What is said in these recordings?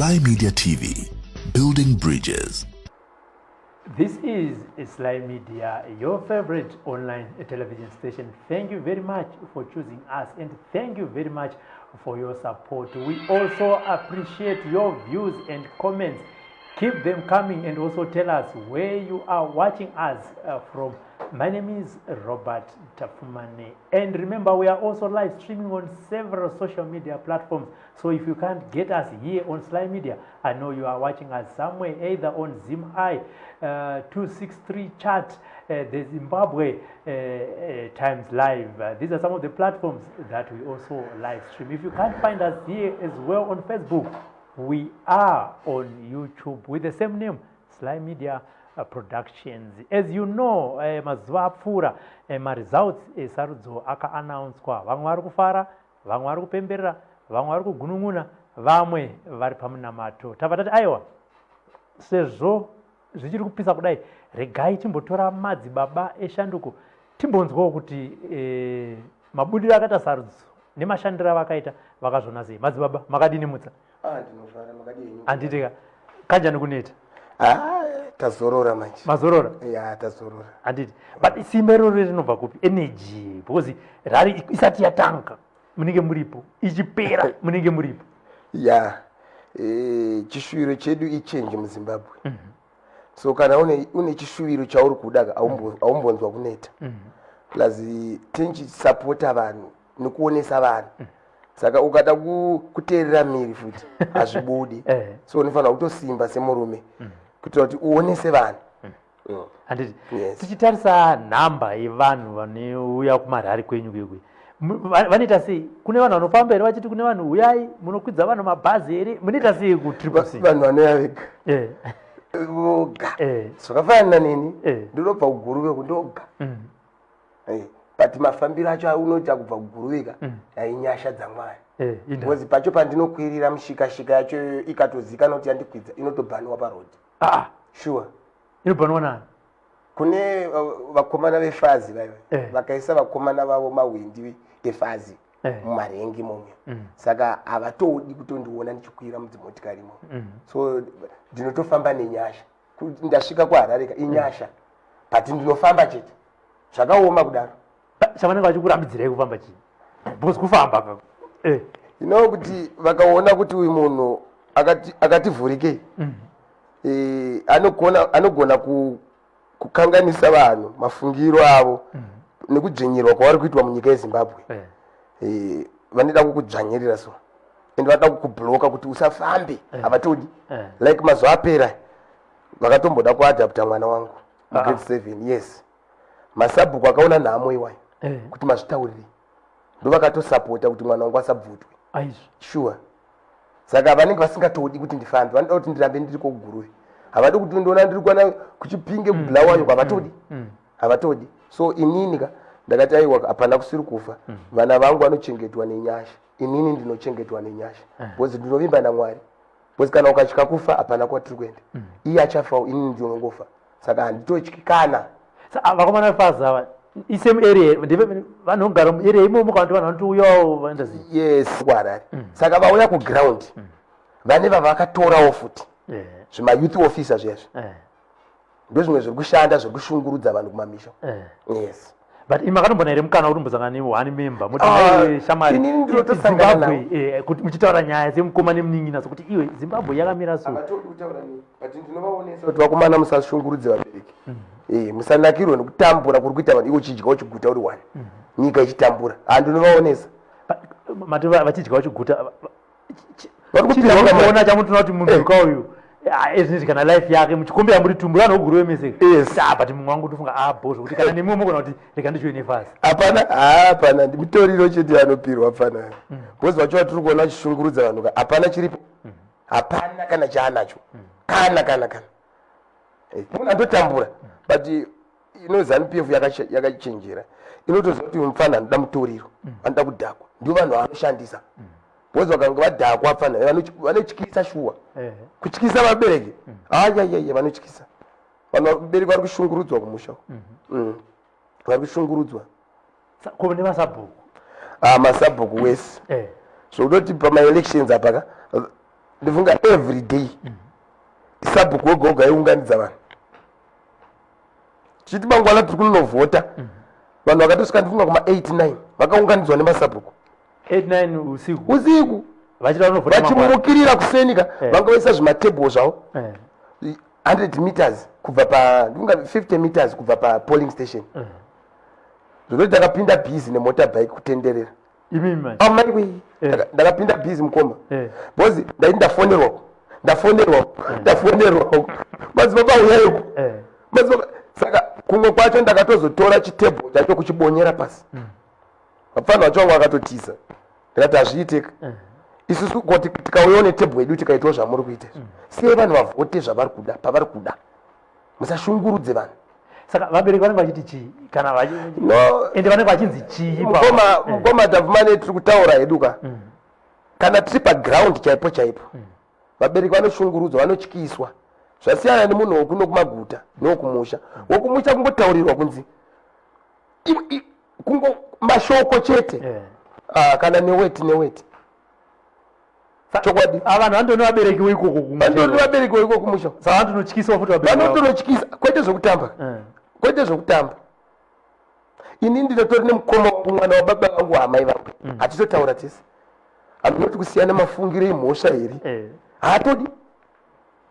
Sly Media TV, building bridges. This is Sly Media, your favorite online television station. Thank you very much for choosing us, and thank you very much for your support. We also appreciate your views and comments. Keep them coming, and also tell us where you are watching us from. My name is Robert Tafumane, and remember, we are also live streaming on several social media platforms. So if you can't get us here on Sly Media, I know you are watching us somewhere, either on Zim 263 chat, the Zimbabwe Times Live. These are some of the platforms that we also live stream. If you can't find us here as well on Facebook, we are on YouTube with the same name, Sly Media Productions. As you know, mazuva apfuura results esarudzo aka-announced-kwa. Vamwe vari kufara, vamwe vari kupemberera, vamwe vari kugunun'una, vamwe vari pamunamato. Tabva tati aiwa, sezvo zvichiri kupisa kudai, regai timbotora Madzibaba Eshanduko timbonzwawo kuti mabudiro akaita sarudzo nemashandiro avakaita vakazviona sei. Madzibaba, makadini mutsa? Ndinovhara, makadini? Handitika kanjani kuneta? Tazorora manje. Mazorora? Ya, tazorora. Handiti. But simba iroro rinobva kupi? Energy. Because rari isati yatanga munenge muripo, ichipera munenge muripo. Ya, chishuwiro chedu ichange muZimbabwe. So kana une chishuwiro chauri kudaga aumbonzwa kuneta. Plus tichisupport vanhu nekuonesa vanhu. Saka ukada kuteerera miri futi hazvibudi. So unofanira kutosimba semurume kuti kuti uonese vanhu. Handiti. Tichitarisa nhamba yevanhu vanouya kumarari kwenyu kwekwe, vanoita sei? Kune vanhu vanofamba here vachiti kune vanhu uyai munokwidza vanhu mabhazi here? Munoita sei kuTriple? Vanhu vanouya vega voga zvakafanana neni, ndinobva kuGuruve kundoga. But mafambiro acho unoita kubva kuGuruveka ainyasha dzaMwari. Because pacho pandinokwirira mushikashika yacho ikatozikanwa kuti yandikwidza inotobhaniwa parodi. Sure. Inobhaniwa nani? Kune vakomana vefazi vaiva vakaisa vakomana vavo mahwindi efazi mumarengi momwe. Saka havatodi kutondiona ndichikwira mudzimotikari momwe. So ndinotofamba nenyasha. Ndasvika kuHarare inyasha, but ndinofamba chete zvakaoma kudaro. Chavanenge vachikurambidzirai kufamba chii? Because kufamba kuti vakaona kuti uyu munhu akativhurikei, anogona kukanganisa vanhu mafungiro avo nekudzvenyerwa kwavari kuitwa munyika yeZimbabwe. Vanoda kukudzvanyirira so, and vanoda kukubhloka kuti usafambe. Havatodi. Like mazuva apera vakatomboda kuadapta mwana wangu grade 7. Yes, masabhuku akaona nhamo iwayo kuti mazvitaurire, ndo vakatosapota kuti mwana wangu asabvutwe. Sure. Saka vanenge vasingatodi kuti ndifambe, vanoda kuti ndirambe ndiri kuGuruve. Havadi kuti ndiona ndiri kuwana kuchipinge kubulawayo, havatodi. Havatodi. So inini ndakati aiwa hapana kusiri kufa, vana vangu vanochengetwa nenyasha, inini ndinochengetwa nenyasha. Because ndinovimba naMwari. Because kana ukatya kufa hapana kwatiri kuenda. Iye achafawo, inini ndinongofa. Saka handitotyi kana. Vakomana vefazi ava isame area, vanhu vanogara muarea imomo kana kuti vanhu vanotouyawo vaenda sei? Yes, kuHarare. Saka vauya kuground vane vavakatorawo futi zvimayouth officer zvezvo, ndozvimwe zviri kushanda zviri kushungurudza vanhu kumamisha. Yes. But imi makatombona here mukana kuti mumbosangana neone member muti shamari Zimbabwe kuti muchitaura nyaya dzemukoma nemunin'ina sokuti iwe Zimbabwe yakamira so? Havatodi kutaura nini, but ndinovaonesa kuti vakomana musashungurudze vabereki. Musanakirwe nekutambura kuri kuita vanhu iwo chidya uchiguta uri one, nyika ichitambura. Ndinovaonesa mati vachidya uchiguta chiona chamutona kuti munhu kauyu ezvinezvi kana life yake muchikumbira muri tumbura noGuruve mese. But mumwe wangu tofunga bhozvo kuti kana nemumo kana kuti rega ndichiwe nefasi. Hapana, mitoriro chete yanopirwa hapana. Because vacho tiri kuona vachishungurudza vanhu hapana chiripo. Hapana kana chaanacho. Kana munhu andotambura. But ZANU-PF yakachenjera, inotoziva kuti mufana anoda mutoriro, anoda kudhakwa, ndio vanhu vanoshandisa. Because vakanga vadhakwa fana vanotyisa shuwa. Kutyisa vabereki vanotyisa. Vanhu vabereki vari kushungurudzwa kumusha. Vari kushungurudzwa. Kune masabhuku? Masabhuku wese. So udoti pama elections apaka ndifunga every day sabhuku woga iunganidza vanhu chiti mangwana tiri kunovhota vanhu vakatosvika ndifunga kuma 8-9 vakaunganidzwa nemasabhuku 8-9 usiku vachimukirira kusenika vangoisa zvimatebhuro zvavo 100 meters kubva pa ndifunga 50 meters kubva pa polling station zvino ndakapinda bhizi nemotorbike kutenderera amaiwe ndakapinda bhizi mukoma bhozi ndaiti ndafonerwako madzibaba uyaiko madzibaba saka kumwe kwacho ndakatozotora chitebhuro chacho kuchibonyera pasi vapfana vacho vangu vakatotiza ndikati hazviiteka isusu kuti tikauyawo netebhuro yedu tikaitawo zvamuri kuita siyai vanhu vavhote zvavari kuda pavari kuda musashungurudze vanhu saka vabereki vanenge vachiti chii kana ende vanenge vachinzi chii mukoma Davumane tiri kutaura heduka kana tiri paground chaipo vabereki vanoshungurudzwa vanotyiswa zvasiyana nemunhu wokuno kumaguta newokumusha wokumusha kungotaurirwa kunzi kungo mashoko chete kana neweti chokwadi vanhu vandonovaberekiwo ikoko kumusha saka vandonotyiswa futi vanotonotyisa kwete zvokutamba ini ndinotori nemukoma mwana wababa vangu hamai vangu hatitotaura tese handinoti kusiyana mafungiro emhosva here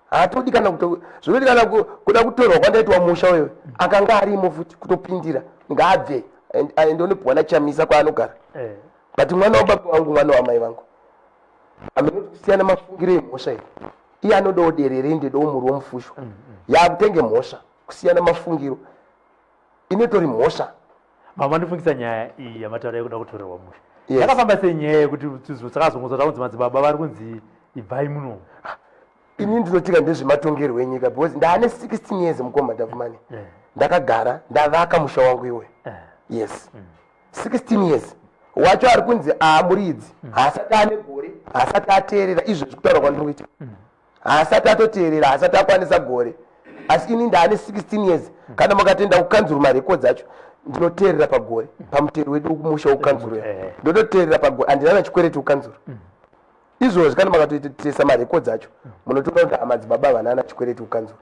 haatodi kana zvinoti kana kuda kutorwa kwandaitwa musha wewe akanga arimo futi kutopindira ngaabve aendonepwana chamisa kwaanogara but mwana wababa vangu mwana wamai vangu handinoti kusiyana mafungiro emhosva here iye anodawo derere ndedawo muri womufushwa yakutenge mhosva kusiyana mafungiro inotori mhosva mama ndifungisa nyaya iyi yamataura yekuda kutorerwa musha yakafamba senyaya yekuti sakazongoza takunzi madzibaba vari kunzi ibvai muno ini ndinotika ndezvematongerwo enyika because ndaane 16 years mukoma Davumane ndakagara ndavaka musha wangu iwe yes 16 years wacho ari kunzi muridzi haasati ane gore haasati ateerera izvo zvekutaura kwandiri kuita haasati atoteerera haasati akwanisa gore asi ini ndaane 16 years kana makatenda kukanzuru marekodzi acho ndinoteerera pagore pamutero wedu wekumusha wokukanzuru ndototeerera pagore handina nachikwereti kukanzuru izvozvi kana makatoitesa marekodzi acho munotoona kuti amadzibaba vanana chikwereti kukanzuru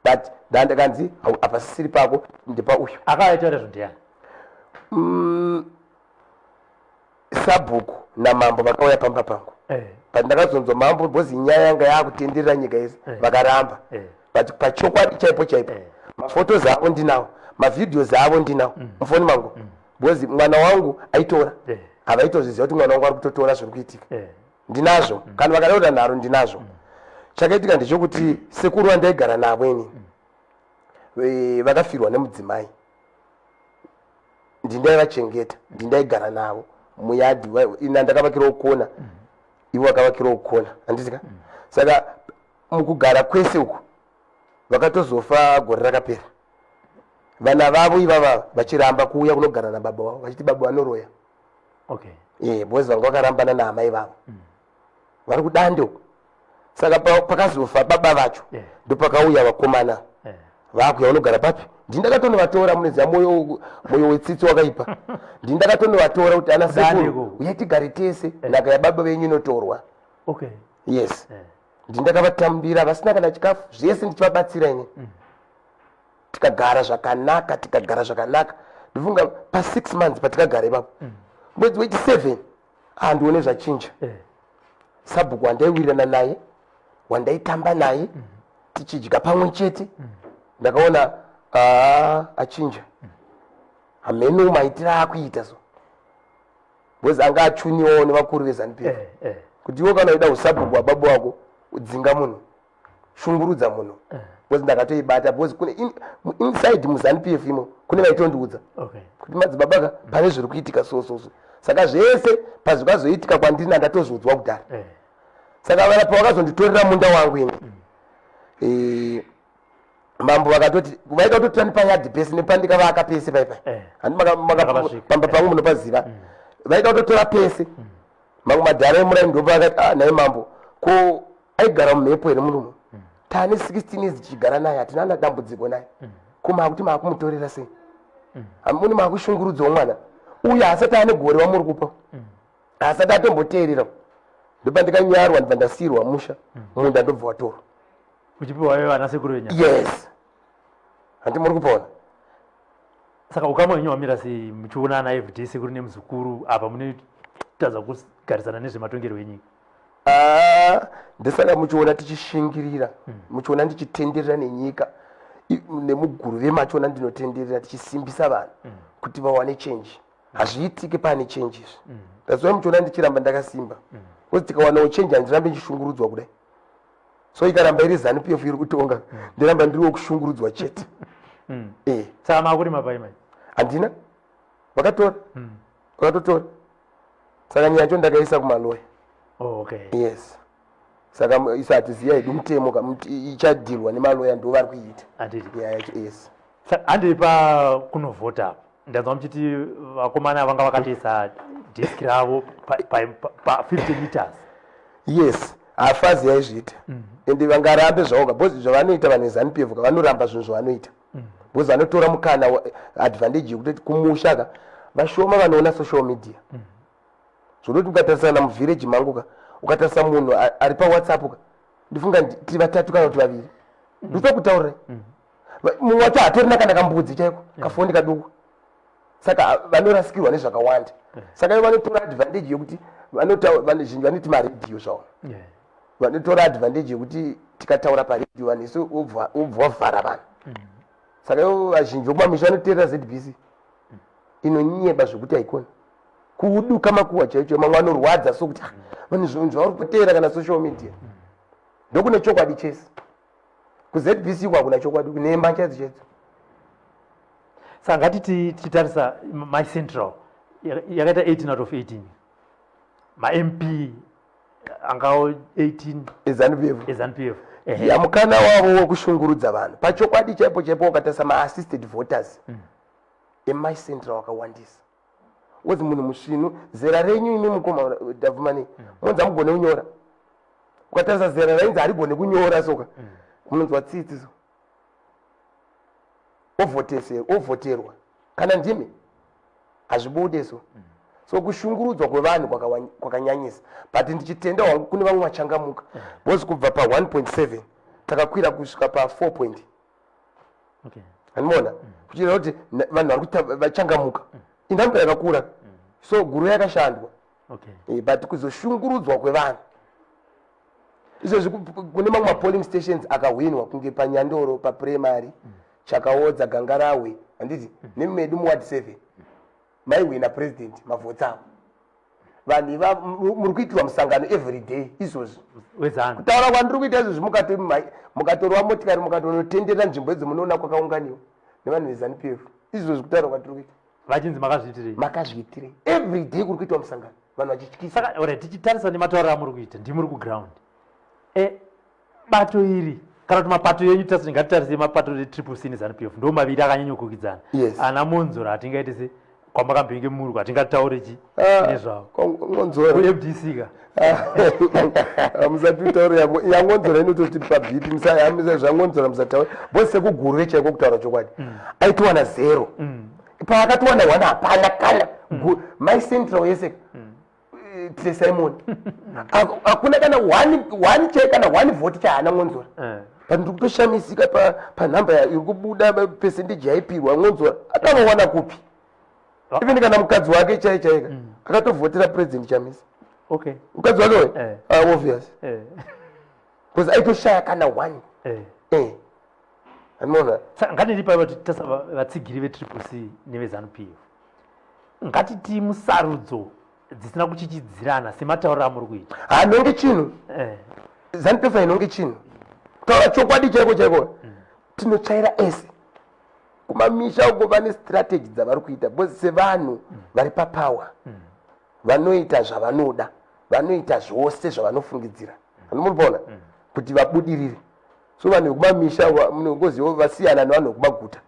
but ndandakanzi hapasisiri pako ndepa uyu akaitaura zvondiyani sabhuku namambo vakauya pamba pangu but ndakazonzwa mambo bhozi nyaya yanga yakutenderera nyika yese vakaramba but pachokwadi chaipo mafotos avo ndinawo mavhidhios avo ndinawo mufoni mangu bhozi mwana wangu aitora havaitozviziva kuti mwana wangu ari kutotora zviri kuitika ndinazvo kana vakadaura nharo ndinazvo chakaitika ndechekuti sekuru vandaigara navo ini vakafirwa nemudzimai ndindaivachengeta ndindaigara navo muyadhi ina ndakavakirawo kona ivo vakavakirawo kona handizika saka mukugara kwese uku vakatozofa gore rakapera vana vavo ivava vachiramba kuuya kunogara nababa vavo vachiti baba vanoroya bhozi vangu vakarambana naamai vavo vari kudande uko saka pakazofa baba vacho ndopakauya vakomana vakuya vanogara papi ndindakatonovatora munoziva mwoyo wetsitsi wakaipa ndindakatonovatora kuti ana sekuru uyai tigare tese nhaka yababa venyu inotorwa yes ndindakavatambira vasina kana chikafu zvese ndichivabatsira ini tikagara zvakanaka ndifunga pa6 months patikagara ipapo mwedzi wechi7 handione zvachinja sabhuku wandaiwirirana naye wandaitamba naye tichidya pamwe chete ndakaona achinja hamene maitiro akuita so bhozi anga achuniwawo nevakuru veZANU-PF kuti iwo kana uida usabhuku wababa wako udzinga munhu shungurudza munhu bhozi ndakatoibata bhozi kune inside muZANU-PF imo kune vaitondiudza kuti madzibaba pane zviri kuitika so saka zvese pazvikazoitika kwandiri ndatozoudzwa kudhara saka vanapo vakazonditorera munda wangu ini mambo vakatoti vaikatotirani payadhi pese nepandikavaka pese paipa handipamba pangu munopaziva vaikatotora pese mamwe madhara emurai ndopa vakati naye mambo ko aigara mumhepo here munhumu taane 16 years tichigara naye hatina na dambudziko naye ko makuti makumutorera sei hamuni makushungurudzawo mwana uyu haasati ane gore wamuri kupa haasati atomboteerera ndopa ndikanyarwa ndibva ndasiyirwa musha munda ndobva watorwa uchipiwa wewe ana sekuru wenya. Yes, handi muri kupona. Saka ukamwenyu wamira sei muchiona ana FD sekuru nemuzukuru apa mune taza kugarisana nezvematongero enyika? Ndesaka muchiona tichishingirira, muchiona ndichitenderera nenyika nemuguru vemachona ndinotenderera tichisimbisa vanhu kuti vawane change. Hazviitike pane changes. That's why muchiona ndichiramba ndakasimba. Kuti tikawanawo change handirambe ndichishungurudzwa kudai. So ikaramba iri ZANU-PF iri kutonga ndiramba ndiriwo kushungurudzwa chete. Saka makuri mapai mai? Handina. Vakatora. Vakatotora. Saka nyaya yacho ndakaisa kumaloya. Oh, okay. Yes. Saka isati ziya yedu mutemo ichadhirwa nemaloya ndo vari kuita. Yes. Handi pa kunovhota ndanzwa muchiti vakomana vanga vakatoisa desk ravo pa 50 meters. Yes. Hafazi yaizviita. Ende vangarambe zvaoga because zvavanoita vanhu veZANU-PF vanoramba zvinhu zvavanoita. Because vanotora mukana advantage yekuti kumusha vashoma vanoona social media. Zvinoti ukatarisana muvillage mangu ukatarisa munhu ari paWhatsApp ndifunga tiri vatatu kana kuti vaviri. Ndikupa kutaura. Mumwe wacho hatorina kana kambudzi chaiko kafoni kaduku. Saka vanorasikirwa nezvakawanda. Saka ivo vanotora advantage yekuti vanozhinji vanoti maredhiyo zvavo. Vanotora advantage yekuti tikataura paredhiyo vanhu isu ubva wavhara vanhu. Saka ivo vazhinji vokumamisha vanoteerera ZBC. Inonyeba zvokuti haikoni. Kuduka makuwa chaicho mamwe anorwadza sokuti vanhu zvinhu zvavari kuteera kana social media. Ndokune chokwadi chese. KuZBC kwakuna chokwadi kunemba chadzo chadzo. Saka ngatiti tichitarisa myCentral yakaita 18 out of 18. Ma-MP angawo 18 eZANU-PF. Yamukana wavo wokushungurudza vanhu. Pachokwadi chaipo chaipo ukatarisa ma-assisted voters. EMyCentral wakawandisa. Wozi munhu musvinu zera renyu imi mukoma Davumani monza mugone kunyora. Ukatarisa zera rainzi harigone kunyora soka. Munonzwa tsitsi so. Ovhoterwa. Kana ndimi hazvibude so. So kushungurudzwa kwevanhu kwakanyanyisa. But ndichitenda wangu kune vamwe vachangamuka. Bozi kubva pa 1.7 takakwira kusvika pa 4 point. Okay. Handimona? Kuchira kuti vanhu vari kuita vachangamuka. Inhambo yakakura. So guru yakashandwa. Okay. But kuzoshungurudzwa kwevanhu. Izvo kune mamwe polling stations akahwinwa kunge paNyandoro paprimary Chakaodza Gangarawe handiti nemedu muward 7 maiwina president mavhoti avo. Vanhu muri kuitirwa musangano every day izvozvi. Kutaura kwandiri kuita izvozvi mukatorwa motikari mukatonotenderera nzvimbo idzo munoona kwakaunganiwa nevanhu veZANU-PF. Izvozvi kutaura kwandiri kuita. Vachinzi makazviitirei? Makazviitirei. Every day kuri kuitwa musangano vanhu vachityisa. Saka alright tichitarisa nematauro amuri kuita ndimuri kuground. Bato iri kana kuti mapato yenyu ngatitarise mapato eCCC neZANU-PF ndo maviri akanyanya kukidzana. Ana Monzora atingaite se kwamakambenge muri kwatingataure chi nezvavo. Monzora FDC ka. Musatitaure yangonzora inototi pabhipi musayamisa zvangonzora musataura. Bose kuguru chaiko kutaura chokwadi. Aitowana 0. Paakatowana 1 hapana kana. MyCentral yese. Simon. Hakuna kana 1 check kana 1 vote chaana Monzora. But ndikutoshamisika pa number iri kubuda percentage yaipirwa Monzora. Atanowana kupi? Even kana mukadzi wake chaika akatovhotera president Chamisa. Okay. Mukadzi wake we? Obvious. Because aitoshaya kana 1. Handimona? Ngatiti paiva titasa vatsigiri veCCC neveZANU-PF. Ngatiti musarudzo dzisina kuchichidzirana sematauro amuri kuita. Hanonge chinhu. ZANU-PF inonge chinhu. Kutaura chokwadi chaiko. Tinotsvaira ese. Kumamisha uko vane strategy dzavari kuita. Because sevanhu vari papower. Vanoita zvavanoda. Vanoita zvose zvavanofungidzira. Handimubona? Kuti vabudirire. So vanhu vekumamisha munongoziva vasiyana nevanhu vekumaguta.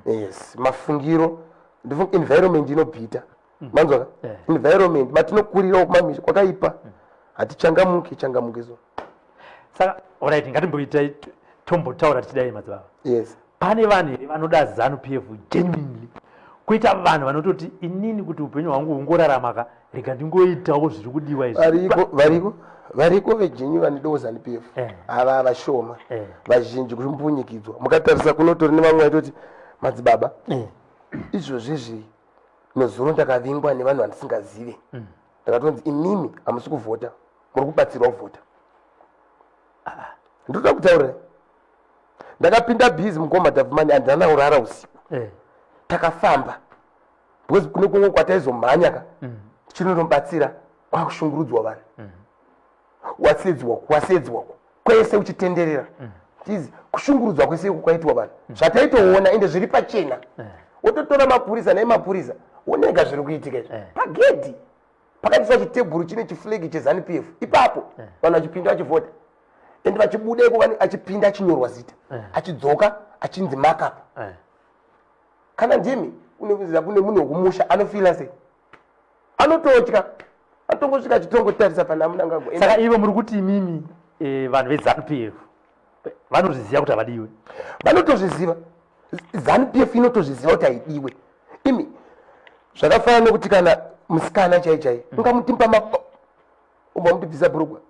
Yes. Mafungiro. Ndifunga environment inobhita. Manzwa? Environment. Matinokurira kumamisha kwakaipa. Hatichangamuke so. Saka alright ngatimboita tombotaura tichidai Madzibaba. Yes. Pane vanhu vanoda ZANU-PF genuinely kuita vanhu vanototi inini kuti upenyu hwangu hungoraramaka rega ndingoitawo zviri kudiwa izvi. Variko vejinyu vanodawo ZANU-PF ava vashoma vazhinji kumbunyikidzwa. Mukatarisa kunotori nevamwe vaitoti Madzibaba izvozvizvi nozuro ndakavingwa nevanhu vandisingazive ndakatonzi imimi hamusi kuvhota muri kubatsirwa kuvhota. Ndoda kutaura ndakapinda bhizi mukombat of money handana urara usiku takafamba because kune kumwe kwataizomhanya chinonobatsira kwakushungurudzwa vanhu wasedzwa kwese uchitenderera tizi kushungurudzwa kwese kwaitwa vanhu zvataitoona ende zviri pachena wototora mapurisa naemapurisa onega zviri kuitika izvi pagedhi pakaiswa chitebhuru chine chiflegi cheZANU-PF ipapo vanhu vachipinda vachivhota ende vachibudeko achipinda achinyorwa zita achidzoka achinzi markup. Kana ndimi unoziva kune munhu wekumusha anofila sei anototya atongosvika achitongotarisa pana munangagwa. Saka ivo muri kuti imimi vanhu veZANU-PF vanozviziva kuti havadiwe. Vanotozviziva ZANU-PF inotozviziva kuti haidiwe. Imi zvakafanana nekuti kana musikana chai ungamutimpa umamutibvisa burugwa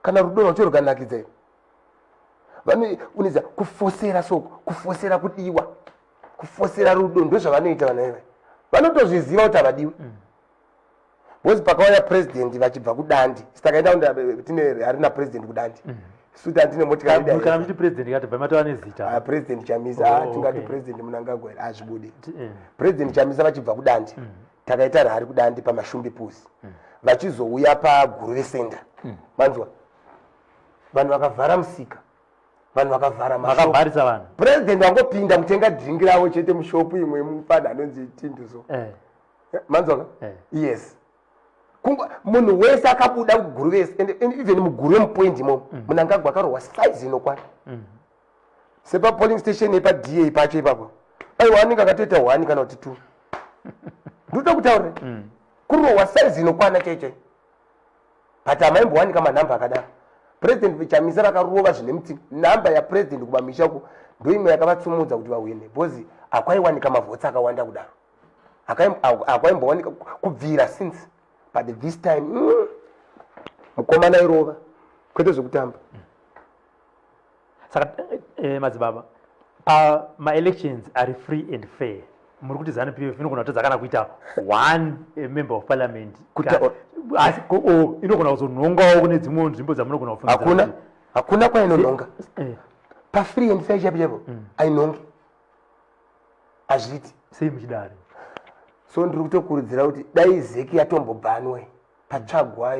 kana rudo rwacho rukanakidza iwe vanhu uniza kufosera soko kufosera kudiwa kufosera rudo ndozvavanoita vana iva vanotozviziva kuti havadiwe. Bozi pakauya president vachibva kudandi sitakaenda tine harina president kudandi suti handine motikari kana muti president kati bvamatava nezita president Chamisa tingati president Munangagwa azvibudi president Chamisa vachibva kudandi takaita rari kudandi pamashumbi pusi vachizouya paguru center manzwa vanhu vakavhara musika vanhu vakavhara vakavharisa vanhu president wangopinda mutenga dringi ravo chete mushopu imwe mupadha anonzi Tinduso manzwa yes munhu wese akabuda kuguru vese and even muguru yemupoint imomo Munangagwa akarohwa size inokwana sepa polling station yepa DA pacho ipapo aiwa anenge akatoita 1 kana kuti 2 ndoda kutaura kurohwa size inokwana chaichai but amaimbowanika manhamba akadaro. President Chamisa vakarova zvine muti namba yapresident kumamisha ku ndoimwe yakavatsumudza kuti vawine bozi akwaiwanika mavhotsi akawanda kudaro akwaimbowanika kubvira since but this time mukomana irova kwete zvekutamba. Saka Madzibaba ma-elections are free and fair muri kuti ZANU-PF inogona kutodza kana kuita 1 member of parliament inogona kuzonhongawo kune dzimwe nzvimbo dzamunogona kufunga hakuna kwainonhonga pafree and fair chapo ainhongi azviti sei muchidari. So ndiri kutokurudzira kuti dai zeki yatombobhanwe patsvagwa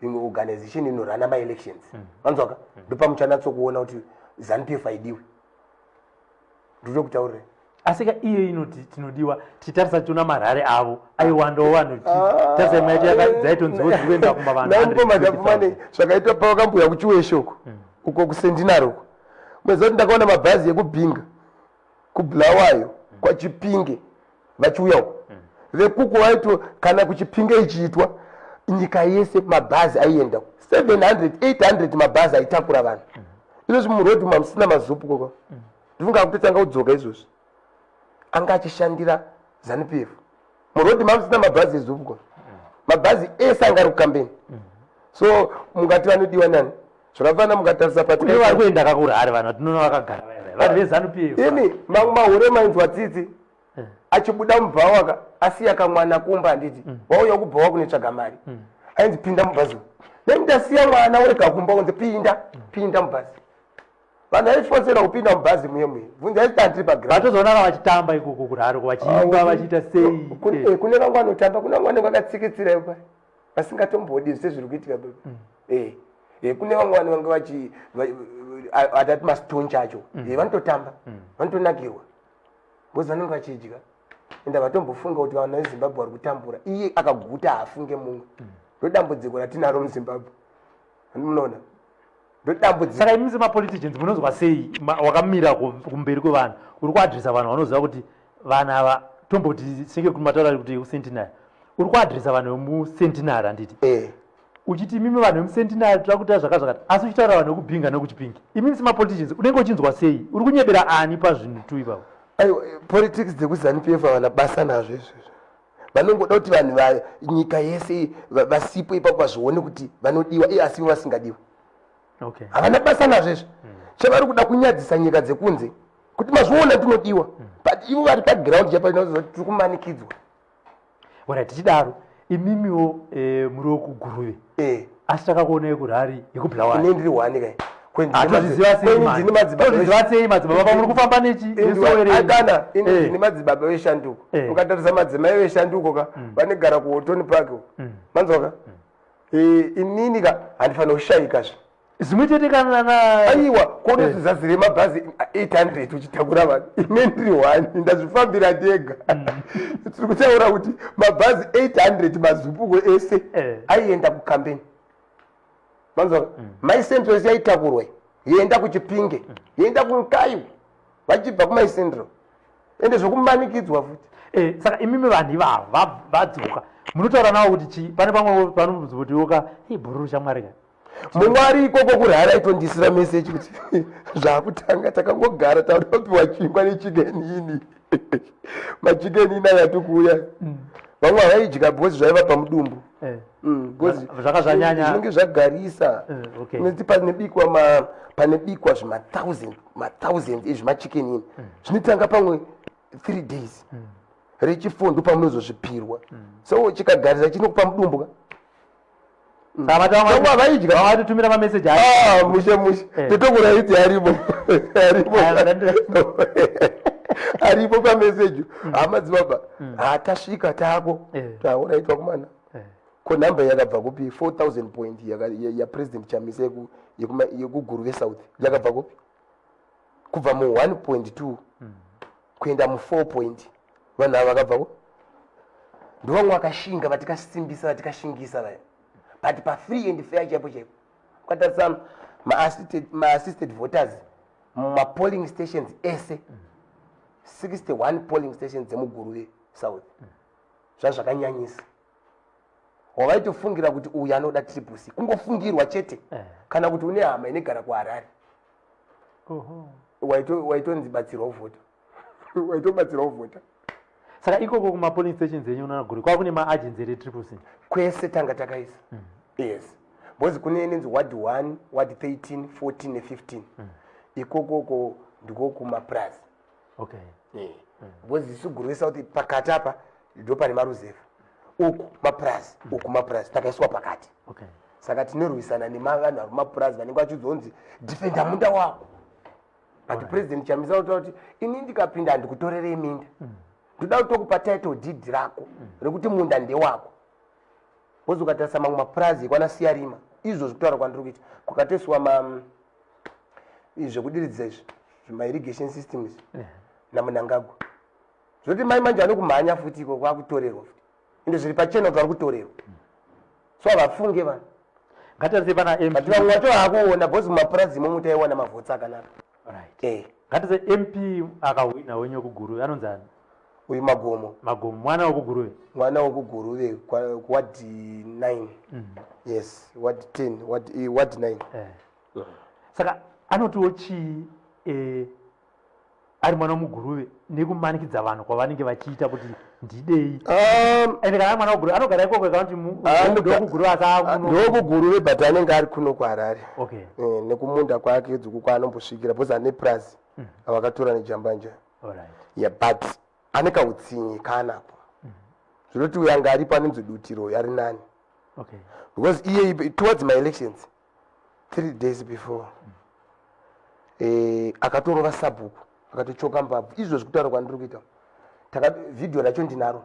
imwe organization inorana ma-elections vanzwaka ndopamuchanatsokuona kuti ZANU-PF haidiwe ndiri kutaurira asi ka iyo inoti tinodiwa titarisa tiona marare avo aiwandawo vanhu tarisa imwe yacho dzaitonziwo dzikuenda kumba vanhu nampomadzapumane zvakaitwa pavakambuya kuchiweshoko uko kusendinaroko mwezoti ndakaona mabhazi ekubhinga kubhulawayo kwachipinge vachiuyawo vekuku vaito kana kuchipinge ichiitwa nyika yese mabhazi aienda 700 800 mabhazi aitakura vanhu izvozvi murodhi mamusina mazupu koko ndifunga kutotanga kudzoka izvozvi anga achishandira ZANU-PF murodhi mamusina mabhazi ezupu koko mabhazi ese anga ari kukambeni so mungati vanodiwa nani zvakafanana mukatarisa kune vari kuenda kakurari vanhu vatinoona vakagara vanhu veZANU-PF ini mamwe mahure mainzwa tsitsi achibuda mubhawa asiya kamwana kumba handiti wauya kubhawa kunetsvaga mari ainzi pinda mubhazi nemutasiya mwana wega kumba unzi pinda mubhazi vanhu vaifosera kupinda mubhazi muye bvunza aiti handiri pagrand vatozoonaka vachitamba ikoko kurari vachiimba vachiita sei kune vangu vanotamba kuna vangu vakatsikitsira ipa vasingatombodi sezviri kuitika kune vamwe vanhu vanga atati mastonchi acho vanototamba vanotonakirwa bozi vanenge vachidya enda vatombofunga kuti vanhu veZimbabwe vari kutambura iye akaguta haafunge mumwe ndodambudziko ratinaro muZimbabwe munoona ndodambudziko. Saka imisi mapoliticians munozwa sei wakamira kumberi kwevanhu uri kuadresa vanhu vanoziva kuti vanhu ava tomboti senge kuti mataura kuti kucentenary uri kuadresa vanhu vemucentenary handiti uchiti mimi vanhu vemucentenary tira kuita zvakazvakati asi uchitaura vanhu vekubhinga nekuchipingi imisi mapoliticians unenge uchinzwa sei uri kunyebera ani pazvinhu tu ipapo aiwa politics dzekuzanupf vana basa nazvo izvozvo vanongoda kuti vanhu nyika yese vasipo ipapo vazvione kuti vanodiwa asivo vasingadiwa havana basa nazvo izvo chavari kuda kunyadzisa nyika dzekunze kuti mazviona tinodiwa but ivo vari paground chapainazoti tiri kumanikidzwa ora tichidaro imimiwo muri wekuguruve asi takakuonei kurari yekubhulawa ine ndiri wani kai madzibaba pamuri kufamba nechiadana ine ndine madzibaba veshanduko ukatarisa madzimai veshanduko ka vanegara kuhotoni park manzwaka inini ka handifanira kushayikazve zvimwe chete kana aiwa kone zvidzadzire mabhazi 800 uchitakura vanhu ine ndiri wani ndazvifambira ndega tiri kutaura kuti mabhazi 800 mazupuko ese aienda kukambeni manzwa maicentro ese yaitakurwa yenda kuchipinge yenda kunkayu vachibva kumaicentro ende zvokumanikidzwa futi saka imimi vanhu ivavo vadzoka munotaura navo kuti chi pane pamwe panozotiwoka bhururu shamwari ka mumwari ikoko kurara aitondisira meseji kuti zvakutanga takangogara taudapiwa chingwa nechikenini machikenini ayatikuuya vamwe havaidya bhozi zvaiva pamudumbu zvakazvanyanya zvinenge zvagarisa neti panebikwa zvima1000 ezvimachikenini zvinotanga pamwe 3 days rechifondo pamunozozvipirwa so chikagarisa chinokupa mudumbu ka vavatitumira mameseji mushe totokuraiti aripo pameseji hamadzibaba hatasvika tako tauraitwa kumana ko nhamba yakabva kupi 4000 point yapresident chamisa yekuguru vesouth yakabva kupi kubva mu1.2 kuenda mu4 point vanhu ava vakabvako ndovamwe vakashinga vatikasimbisa vatikashingisa vaya but pa-free and fair chaipo chaipo kwatarisa ma-assisted voters mumapolling stations ese 61 polling stations dzemuguru south zvazvakanyanyisa wavaitofungira kuti uyu anoda triple C kungofungirwa chete kana kuti une hama inegara kuharare waitonzi batsirwa uvhota waitobatsirwa uvhota saka ikoko kumapolling stations enyu unanaguru kwa kune maagency retriple C kwese tanga takaisa yes because kune inenzi ward 1 ward 13 14 ne15 ikokoko ndiko kumapras because isuguru south pakati apa ndo pane maruzefa uku mapras takaiswa pakati saka tinorwisana nevanhu vari mapras vanenge vachidzonzi defenda munda wako but president chamisa kutaura kuti ini ndikapinda handikutorerei minda ndoda kutokupa title deed rako rekuti munda ndewako bozi ukatarisa mamwe mapurazi ekwana siyarima izvo zvekutaura kwandiri kuita kwakatoiswa zvekudiridza izvi zvima-irrigation systems namunangagwa zvoti mai manje vanokumhanya futi iko kwakutorerwa futi ende zviri pachena kuti vari kutorerwa so havafunge vanhu ngatirise pana but vamwe vacho haakuona bozi mumapurazi imomo taiwana mavhotsi akanaka ngatize mp akahwina wenyu wekuguru anonzani uyu magomo mwana wekuguruve kuward 9 yes ward 10 ward 9 saka anotiwo chii ari mwana wemuguruve nekumanikidza vanhu kwavanenge vachiita kuti ndidei ende kana mwana weguruve anogara ikoko kana kuti ndokuguruve ndokuguruve but anenge ari kuno kuharare nekumunda kwake dzuku kwaanombosvikira bcause ane plus avakatora nejambanja but ane kautsinyi kanako zvinoti uyo anga aripo anenzi dutiro yari nani because iye towards my elections 3 days before akatorova sabhuku akatochoka mbabvu izvo zvekutaura kwandiri kuita vhidhiyo racho ndinaro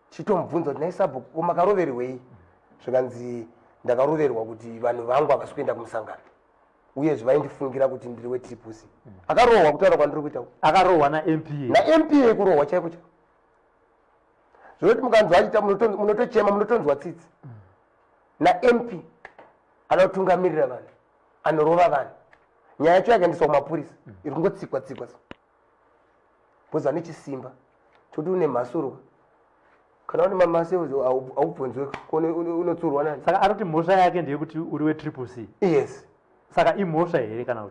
chitomubvunza kuti nai sabhuku komakaroverwei zvikanzi ndakaroverwa kuti vanhu vangu havasi kuenda kumusangano uyezve vaindifungira kuti ndiri wetriple C akarohwa kutaura kwandiri kuita akarohwa nampa kurohwa chaipo chaipo zvinoti mukanzwa achiita munotochema munotonzwa tsitsi namp anotungamirira vanhu anorova vanhu nyaya yacho yakaendeswa kumapurisa iri kungotsikwa tsikwa bcause ane chisimba chokuti une mhasuro kana une mamaseo aubvunzweka unotsurwa nani saka anoti mhosva yake ndeyekuti uri wetriple C yes saka imhosva here kana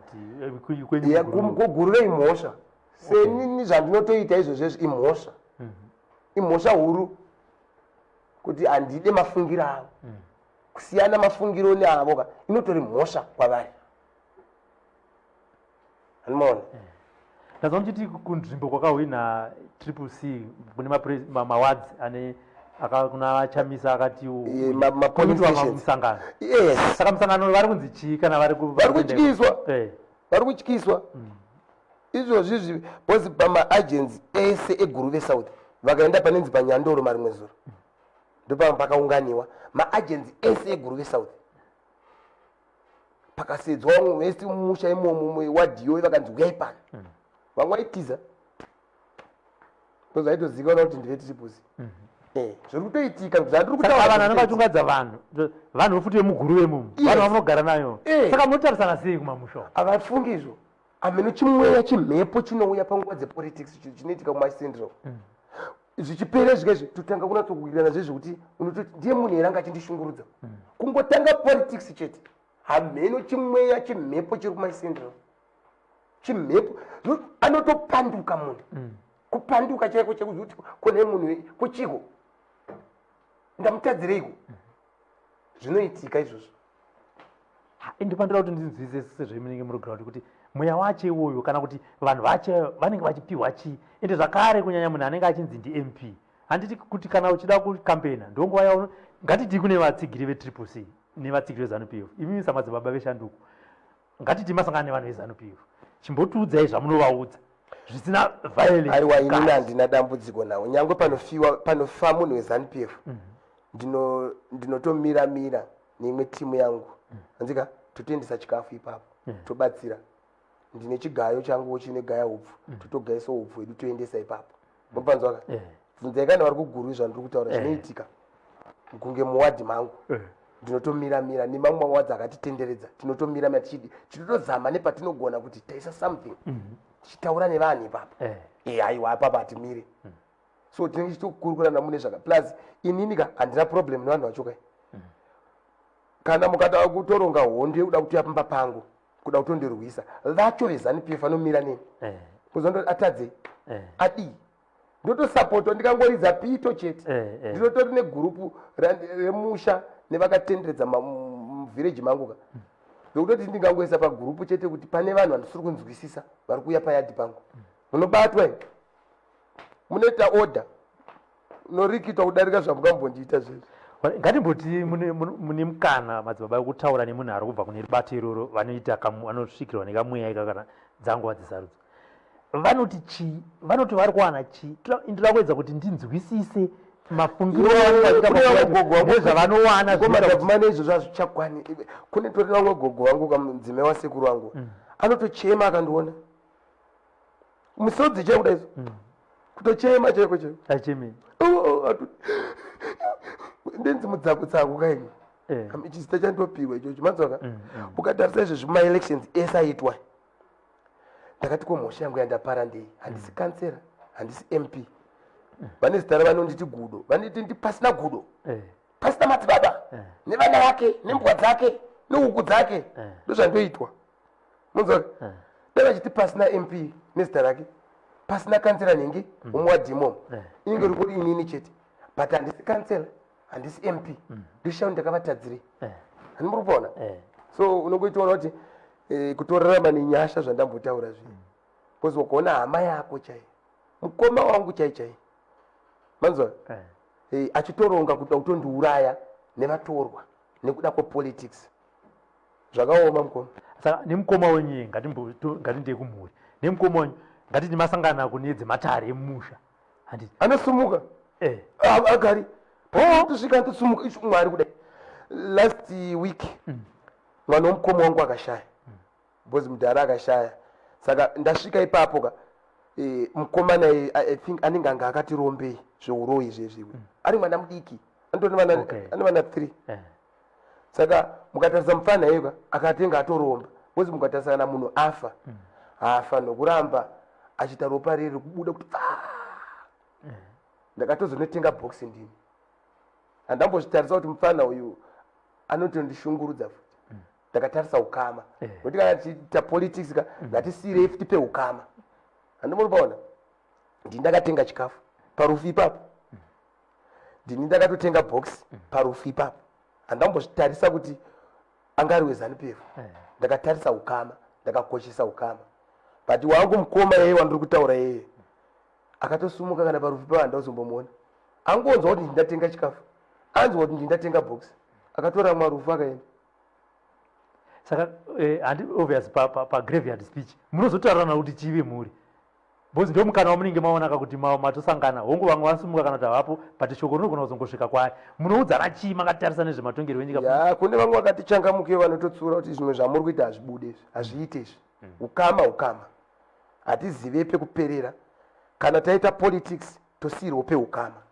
kuti kuguru vei mhosva senini zvandinotoita izvozvo imhosva imhosva huru kuti handide mafungiro avo kusiyana mafungiro neavo inotori mhosva kwavari anomaona ndazwa muchiti kunzvimbo kwakahwina CCC kune mawards ane kuna vachamisa akati musangano saka musangano vari kunzi chii kana vari kutyiswa izvozvizvi bhozi pamaagents ese eguru vesouth vakaenda panenzi panyandoro marimwe zuro ndopamwe pakaunganiwa maagents ese eguru vesouth pakasedzwa vamwe vese mumusha imomo wadhiyo vakanzi uyai pano vamwe vaitiza kozaitozikanwa kuti ndive tiripusi zviri kutoitika vanhu vanenge vachungadza vanhu futi vemuguru vemumu vanhu vamunogara nayo saka munotarisana sei kumamusha havafungi izvo ameno chimweya chimhepo chinouya panguva dzepolitics chinoitika kumacentral zvichipera zvikazvi totanga kunatsokuwirirana zvezvekuti unototi ndiye munhu here anga achindishungurudza kungotanga politics chete hameno chimweya chimhepo chiri kumacentral chimhepo anotopanduka munhu kupanduka chaiko chekuti kune munhu kuchiko ndamutadzireiko zvinoitika izvozvo indipandira kuti ndinzwisise sezvemunenge muri ground kuti mweya wacho iwoyo kana kuti vanhu vacho vanenge vachipiwa chii ende zvakare kunyanya munhu anenge achinzi ndi-mp handiti kuti kana uchida kukampena ndonguva yavo ngatiti kune vatsigiri ve-CCC nevatsigiri vezanu-pf imi samadzibaba veshanduko ngatiti masangana nevanhu vezanu-pf chimbotiudzai zvamunovaudza zvisina violence aiwa inini handina dambudziko nawo nyangwe panofa munhu wezanu-pf ndinotomira neimwe timu yangu anzika totoendesa chikafu ipapo tobatsira ndine chigayo changu chine gaya upfu totogayisa upfu hwedu toendesa ipapo mupanzwaka bvunzai kana vari kuguru zvandiri kutaura zvinoitika kunge muwadhi mangu ndinotomira nemamwe mawadzi akatitenderedza tinotomira tichitozama nepatinogona kuti taisa something tichitaura nevanhu ipapo aiwa apapo hatimire so tinenge tichitokurukurana mune zvaka plus ininika handina problem nevanhu vachokai kana mukada kutoronga hondo yekuda kuti yapamba pangu kuda kutondirwisa vacho vezanu-pf anomira neni kuzondoti atadze adii ndotosapotwa ndikangoridza pito chete ndinotori negurupu remusha nevakatenderedza muvhireji manguka zokutoti ndingangoisa pagurupu chete kuti pane vanhu vandisiri kunzwisisa vari kuuya payadhi pangu munobatwa munoita order norikitwa kudarika zvamukambondiita zvezvo ngatimboti mune mukana madzibaba ekutaura nemunhu ari kubva kune ribato iroro vanosvikirwa nekamweya ika kana dzanguva dzisarudzo vanoti chii vanoti vari kuwana chii ndinoda kuedza kuti ndinzwisise mafungiro nezvavanowana madhabhumane izvozvo hazvichakwani kune tori vamwe gogo vangu kamudzime wasekuru vangu anotochema akandiona musodzi chaikuda izvo kutochema chaiko achemei ndenzi mudzakutsaku kaini chizita chandopiwa ichocho manzwaka ukatarisa izvozvi mumaelections ese aitwa ndakati ko mhosva yangu yandapara ndei handisi kansera handisi mp vane zita ravanonditi gudo vaniti ndipasina gudo pasina madzibaba nevana vake nembwa dzake nehuku dzake ndozvandoitwa munzwaka dai vachiti pasina mp nezita rake pasina kansera nhingi umuwadhimomo inenge rikuri inini chete but handisi kansera handisi mp ndoshauri ndakavatadzirei handimuri kuona so unongoitoona kuti kutorarama nenyasha zvandambotaura zvino bcause wakaona hama yako chai mukoma wangu chai manzwa achitoronga kuda kutondiuraya nevatorwa nekuda kwepolitics zvakaoma mukoma saka nemukoma wenyu ngatindei kumhuri nemukoma wenyu ngatiti masangana kune dzematare emusha handiti anosumuka agari tosvika ndosumuka icho mwari kudai last week mwana womukoma wangu akashaya bcause mudhara akashaya saka ndasvika ipapo ka mukomana I think anenge anga akatirombei zveuroyi izvezviwe ari mwana mudiki ane vana 3 saka mukatarisa mufana iyoka akatenga atoromba bcause mukatarisa kana munhu afa nokuramba achita ropa riri kubuda kuti ndakatozonotenga boxi ndini handambozvitarisa kuti mufana uyu anotondishungurudza futi ndakatarisa ukama nokuti kana tiita politics ka ngatisiyirei futi peukama Andinoona ndini ndakatenga chikafu parufu ipapo, ndini ndakatotenga box parufu ipapo. Handambozvitarisa kuti angari weZANU-PF, ndakatarisa ukama, ndakakoshesa ukama. But wangu mukoma yeye wandiri kutaura yeye akatosumuka kana parufu ipapo handazombomuona. Angonzwa kuti ndatenga chikafu, anzwa kuti ndatenga box, akatora marufu akaenda. Saka handi obvious pa graveyard speech munozotaurana kuti chive muri bozi ndio mukana wamunenge maonaka kuti matosangana hongu vamwe vasumuka kana kuti havapo but shoko rinogona kuzongosvika kwaye munoudzana chii makatarisa nezvematongerwo enyika? Ya kune vamwe vakatichangamukewo vanototsura kuti zvimwe zvamuri kuita hazvibude hazviite izvi. Ukama hatizive pekuperera. Kana taita politics tosiyirwo peukama.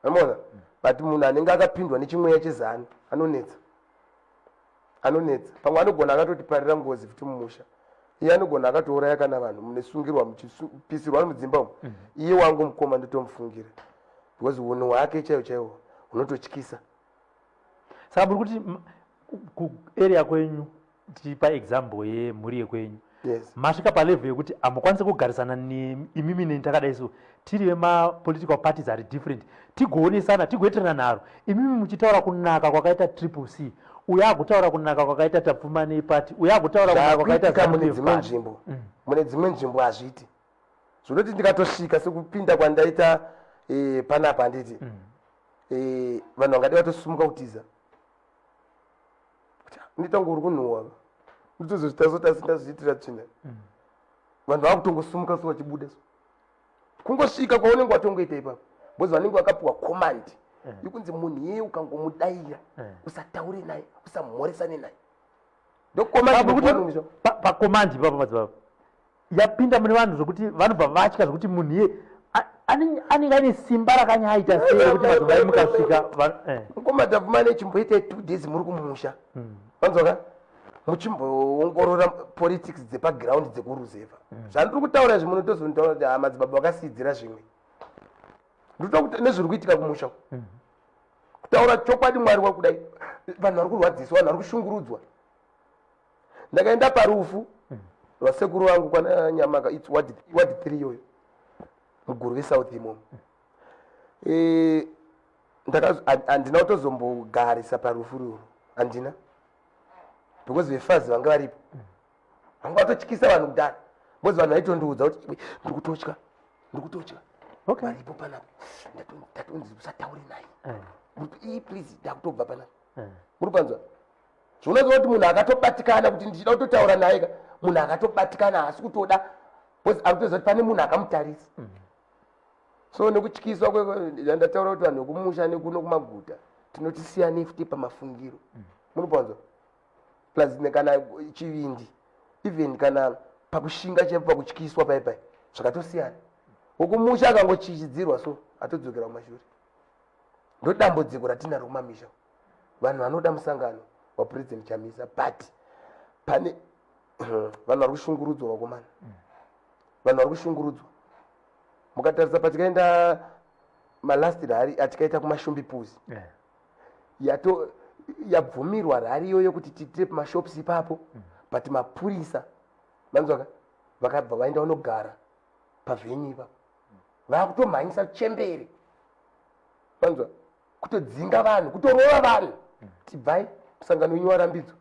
Unoona? But munhu anenge akapindwa nechimweya cheZANU anonetsa. Pamwe anogona akatotiparira ngozi futi mumusha. Iye anogona akatouraya kana vanhu munesungirwa muchipisirwa mudzimba umu. Iye wangu mukoma ndotomufungira. Because unhu hwake chaiwo unototyisa. Saka muri kuti kuarea kwenyu tipa example yemhuri yekwenyu. Yes. Masvika palevel yekuti hamukwanisi kugarisana neimimi nentakadai so tiri vemapolitical parties are different. Tigoonesana, tigoitirana nharo. Imimi muchitaura kunaka kwakaita triple C. Uya akutaura kunaka kwakaita Tapfumani party. Uya akutaura kunaka kwakaita ZANU-PF. Mune dzimwe nzvimbo hazviti. Zvinoti ndikatosvika sekupinda kwandaita panapa handiti. Vanhu vangade vatosumuka kutiza. Nditango uri kunhuhwa. Nditozozvita sindazviitira tsvina. Vanhu vakutongosumuka so vachibuda so. Kungosvika kwaunenge watongoita ipapo. Bozi vanenge vakapiwa command. Yokunzi munhu yeye ukangomudaira usataure naye usamhoresane naye. Pakomandi ipapo Madzibaba yapinda mune vanhu zvokuti vanobva vatya zvokuti munhu yeye anenge ane simba rakanyaita sei kuti madzimai mukasvika mukoma Tapfumani chimboita 2 days muri kumusha. Vanzwa muchimboongorora politics dzepaground dzekuruzeva. Zvandiri kutaura izvi munotozontaura kuti Madzibaba vakasidzira zvimwe. Ndinoda kuti nezviri kuitika kumusha. Kutaura chokwadi Mwari wakudai. Vanhu vari kurwadziswa, vanhu vari kushungurudzwa. Ndakaenda parufu rwasekuru wangu kwana Nyamaka, it's ward 3 yoyo. Muguru weSouth imomo. Handina kutozombogarisa parufu ruru. Handina. Because vefazi vanga varipo. Vanga vatotyisa vanhu kudhara. Because vanhu vaitondiudza kuti ndiri kutotya. Okay. Varipo panapa. Ndatonzi usataure naye. Kuti please ndakutobva panapa. Muri panzwa? Zvinoziva kuti munhu akatobatikana kuti ndichida kutotaura naye, munhu akatobatikana haasi kutoda. Because akutoziva kuti pane munhu akamutarisa. So nekutyiswa ndataura kuti vanhu vekumusha nekuno kumaguta tinotisiyane futi pamafungiro. Muri panzwa? Plus kana chivindi even kana pakushinga chepo pakutyiswa paipai zvakatosiyana. Ukumusha akangochichidzirwa so atodzokera kumashure. Ndodambudziko ratinaro kumamisha. Vanhu vanoda musangano waPresident Chamisa but pane vanhu vari kushungurudzwa vakomana. Vanhu vari kushungurudzwa. Mukatarisa patikaenda malast rari atikaita kumashumbi puzi. Yabvumirwa rari iyoyo kuti tiitire pamashops ipapo but mapurisa vanzwaka vakabva vaenda unogara pavhenyu ipapo. Vakutomhanyisa chembere. Vanzwa kutodzinga vanhu, kutorova vanhu. Tibvai musangano wenyu warambidzwa.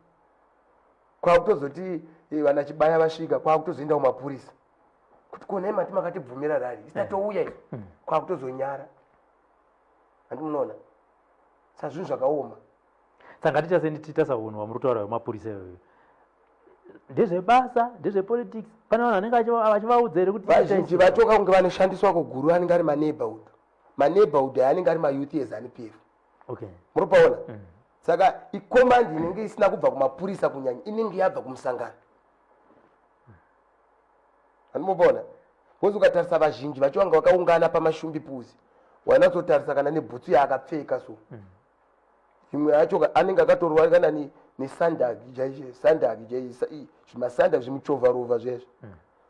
Kwakutozoti vana chibaya vasvika kwakutozoenda kumapurisa. Kuti kona mati makatibvumira rari isatouya izvi. Kwakutozonyara. Handimunoona. Saka zvinhu zvakaoma. Saka tichasenditita saunhu wamuri kutaura wemapurisa iyoyo. Ndezvebasa, ndezvepolitics. Pane vanhu vanenge achivaudza here kuti vazhinji vachoka kunge vanoshandiswa kuguru anenge ari maneighborhood. Maneighborhood anenge ari mayouth eZANU-PF. Okay. Muri paona? Saka ikomandi inenge isina kubva kumapurisa kunyanya inenge yabva kumusangano. Handimupaona? Bozi ukatarisa vazhinji vachivanga vakaungana pamashumbi puzi. Wanatsotarisa kana nebhutsu yaakapfeka so. Imwe yacho anenge akatorwa kana nesandagi jaizhe zvimasandagi zvimuchovharova zvezvo.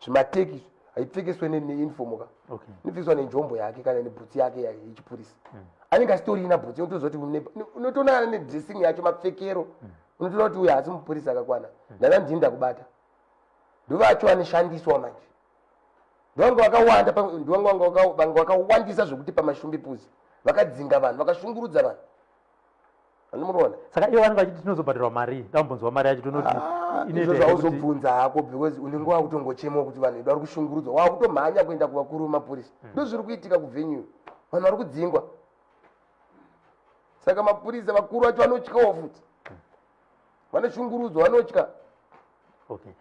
Zvimateki haipfekeswe neuniform ka. Inopfekeswa nenjombo yake kana nebhutsu yake yechipurisa. Anenge asitorina bhutsu unotozoti unotoona nedressing yacho mapfekero. Unotoona kuti uyu haasi mupurisa akakwana. Ndana ndinda kubata. Ndovacho anoshandiswa manje. Ndwangu wakawanda ndwangu wakawandisa zvokuti pamashumbipuzi vakadzinga vanhu vakashungurudza vanhu anomuona saka ivo vanenge vachiti tinozobhadharwa mari ndambonzwa mari yacho tonoti izvo zvauzobvunza hako because unenge wakutongochemawo kuti vanhu vedu vari kushungurudzwa wakutomhanya kuenda kuvakuru vemapurisa ndo zviri kuitika kubvenyu vanhu vari kudzingwa saka mapurisa vakuru vacho vanotyawo futi vanoshungurudzwa vanotya. Okay.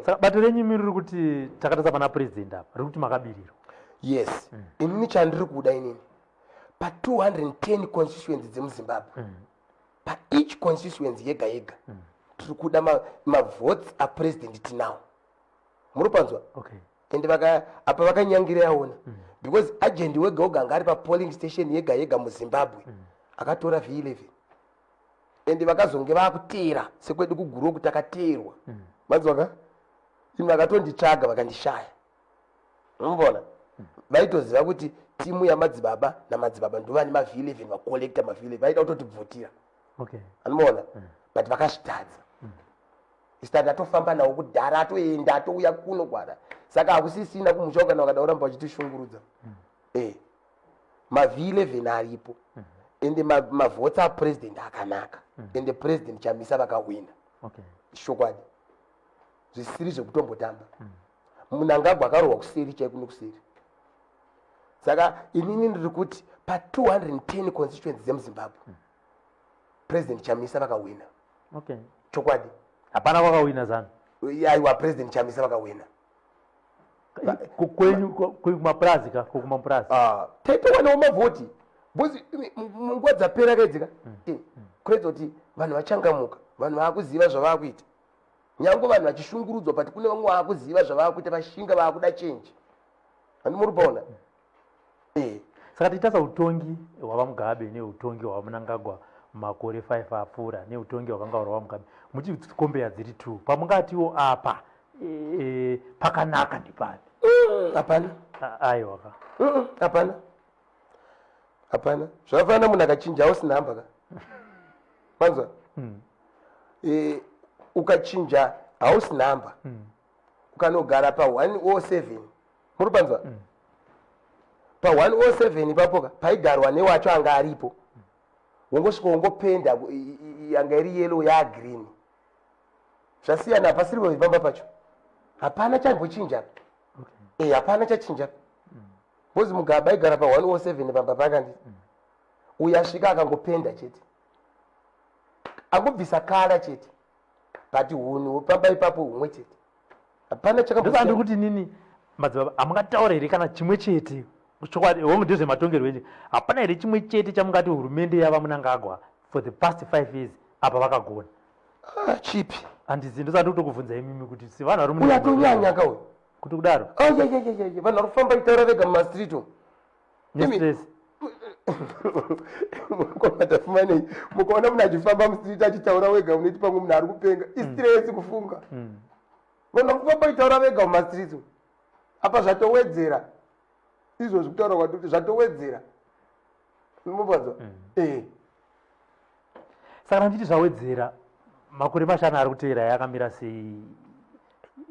Saka bato renyu imi riri kuti takatasa pana president apa riri kuti makabirirwa. Yes. Inini chandiri kuda inini pa 210 constituencies dzemuZimbabwe pa each constituency yega yega tiri kuda mavotes apresident tinawo muri panzwa. Okay. Ende apa vakanyangira yaona because agent wega wega anga ari pa polling station yega yega muZimbabwe akatora V11 ende vakazonge vakutera sekwedu kuguru kuti takaterwa manzwaka imi vakatonditsvaga vakandishaya unombona vaitoziva kuti timu yamadzibaba namadzibaba ndo vane ma11 vakolekta ma11 vaida kutotibvutira. Okay. Anoona but vakazvitadza isitati atofamba nawo kudhara atoenda atouya kuno kwada saka hakusisina kumusha kana vakadauramba vachitishungurudza ma11 aripo ende mavhotsi apresident akanaka ende president chamisa vakawina. Okay. Shokwadi zvisiri zvekutombotamba Mnangagwa akarohwa kuseri chaiko nekuseri saka inini ndiri kuti pa 210 constituencies dzemuZimbabwe president chamisa vakawina. Okay. Chokwadi hapana kwakawina zana aiwa president chamisa vakawina kwenyu kumapurazi ka kumapurazi taitowanawo mavhoti bozi munguva dzapera kaidzika kuredza kuti vanhu vachangamuka vanhu vaakuziva zvavaakuita nyange vanhu vachishungurudzwa pati kune vamwe vaakuziva zvavaakuita vashinga vaakuda chenji handimuri paona. Saka titasa utongi hwavamugabe neutongi hwamunangagwa makore 5 apfuura neutongi hwakanga huri hwamugabe muchikombeya dziri 2 pamungatiwo apa pakanaka ndipani? Hapana. Aiwa ka. Hapana. Hapana. Zvakafanana munhu akachinja hausina hamba ka. Manzwa? Ukachinja hausina hamba. Ukanogara pa 107. Muri panzwa? Pa 107 ipapo paigarwa newacho anga aripo. Wongosvika wongopenda yanga iri yellow ya green. Zvasiyana pasiri pamba pacho. Hapana chambochinja. Hapana chachinja. Bozi mugaba igara pa 107 pamba pakandi. Uyasvika akangopenda chete. Angobvisa kala chete. Pati hunu pamba ipapo humwe chete. Hapana chakambochinja. Ndozva kuti nini Madzibaba amungataura here kana chimwe chete chokwadi hongu ndizve matongerwo enje hapana here chimwe chete chamungati hurumende yava Mnangagwa for the past 5 years apa vakagona? Chipi? Handizi ndosati kutokubvunza imimi kuti si vanhu vari uyatonyanya kauyo kuti kudaro vanhu vari kufamba itaura vega mumastreet nestress mukaona munhu achifamba mustreet achitaura wega unoti pamwe munhu ari kupenga istress kufunga vanhu vari kufamba itaura vega mumastreet apa zvatowedzera izvozvi kutaura kwati kuti zvatowedzera mupanzwa saka nditi zvawedzera makore mashanu ari kuteera yakamira sei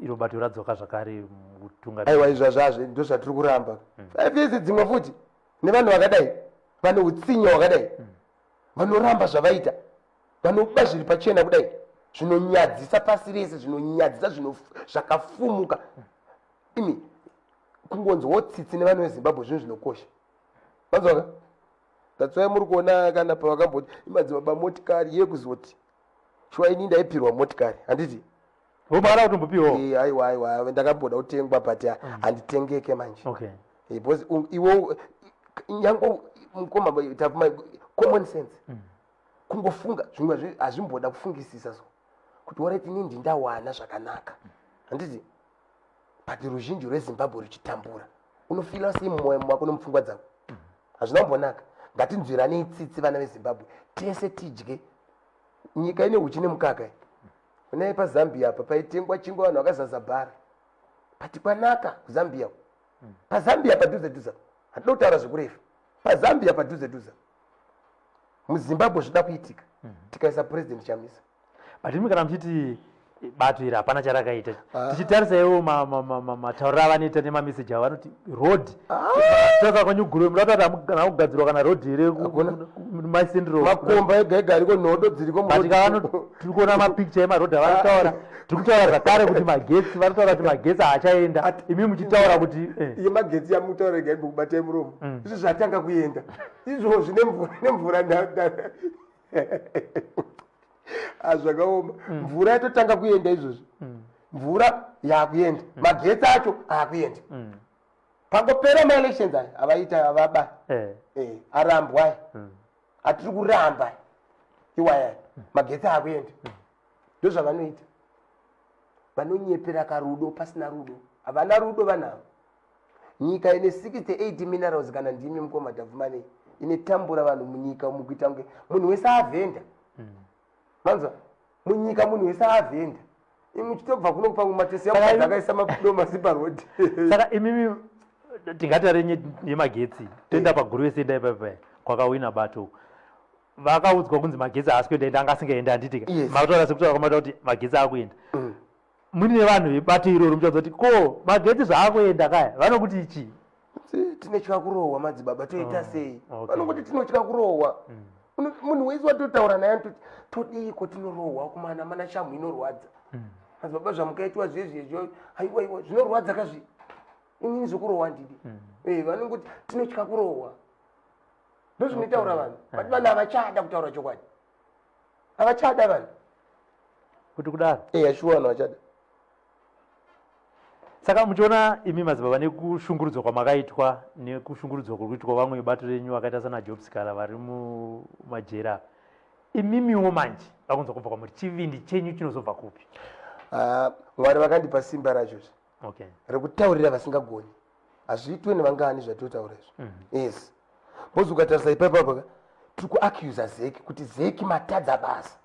iro bato radzoka zvakare mukutunga? Aiwa izvazvazve ndo zvatiri kuramba 5 years dzimwe futi nevanhu vakadai vane utsinya hwakadai vanoramba zvavaita vanoba zviri pachena kudai zvinonyadzisa pasi rese zvinonyadzisa zvakafumuka imi kungonzwawo tsitsi nevanhu veZimbabwe zvinhu zvinokosha manzwaka ndatswai muri kuona kana pavakamboti Madzibaba motikari yekuzoti shwa ini ndaipirwa motikari handiti vomara kutombopiwa? Aiwa ndakamboda kutengwa but handitengeke manje. Okay. Because iwo nyango mukoma common sense kungofunga zvimwe hazvimboda kufungisisa so kuti wareti nini ndindawana zvakanaka handiti but ruzhinji rweZimbabwe ruchitambura unofila sei mumwoyo mwako nomupfungwa dzako hazvina kumbonaka. Ngatinzwiranei tsitsi vana veZimbabwe tese tidye nyika ine uchi nemukaka unai paZambia apa paitengwa chingwa vanhu vakazaza bhara pati kwanaka kuZambia paZambia padhuze handida kutaura zvekurefu paZambia padhuze muZimbabwe zvida kuitika tikaisa president chamisa but imi kana muchiti bato iri hapana charakaita. Tichitarisaiwo matauriro avanoita nemameseji avo vanoti road taza kwanyuguru muda kuti kana kugadzirwa kana road iri masindiro makomba ega ega ariko nhodo dziriko tiri kuona mapikicha emarodhi avanotaura tiri kutaura zvakare kuti magetsi varitaura kuti magetsi haachaenda imi muchitaura kuti iye magetsi yamutaura ega ibo kubatai muromo izvo zvatanga kuenda izvozvi nemvura zvakaoma mvura yatotanga kuenda izvozvi mvura yakuenda magetsi acho aakuenda pangopera maelections aya avaita avaba arambwa aya atiri kuramba iwaya magetsi aakuenda ndo zvavanoita vanonyepera karudo pasina rudo havana rudo vanavo nyika ine 68 minerals kana ndimi mukoma Davumane ine tambura vanhu munyika mukuita kunge munhu wese avhenda manzwa munyika munhu wese avhenda muchitobva kuno pamwe matesi akaisa mapido masipa road saka imimi tingatare yemagetsi toenda paguru yesenda ipapa kwakawina bato vakaudzwa kunzi magetsi haasi kuenda enda anga asingaenda handitika mataura sekutaura kwamata kuti magetsi akuenda mune vanhu vebato iroro muchaudza kuti ko magetsi zvaakuenda kaya vanokuti ichi tinotya kurohwa madzibaba toita sei vanongoti tinotya kurohwa munhu wese watotaura naye anototi todiko tinorohwa kumana mana shamu inorwadza madzibaba zvamukaitwa zvezvezvo haiwaiwa zvinorwadza kazvi inini zvokurohwa ndidi vanongoti tinotya kurohwa ndozvinotaura vanhu vati vanhu havachada kutaura chokwadi havachada vanhu kuti kudaro shuwa vanhu havachada saka muchiona imi madzibaba nekushungurudzwa kwamakaitwa nekushungurudzwa kuri kuitwa vamwe bato renyu vakaita sana jobskala vari mumajera imimiwo manje vakunzwa kubva kwamuri chivindi chenyu chinozobva kupi mwari vakandipa simba rachozve rekutaurira vasingagoni hazviitwe nevangani zvatotaura izvo yes bozi ukatarisa ipapapaka tiri kuacusa zeki kuti zeki matadza basa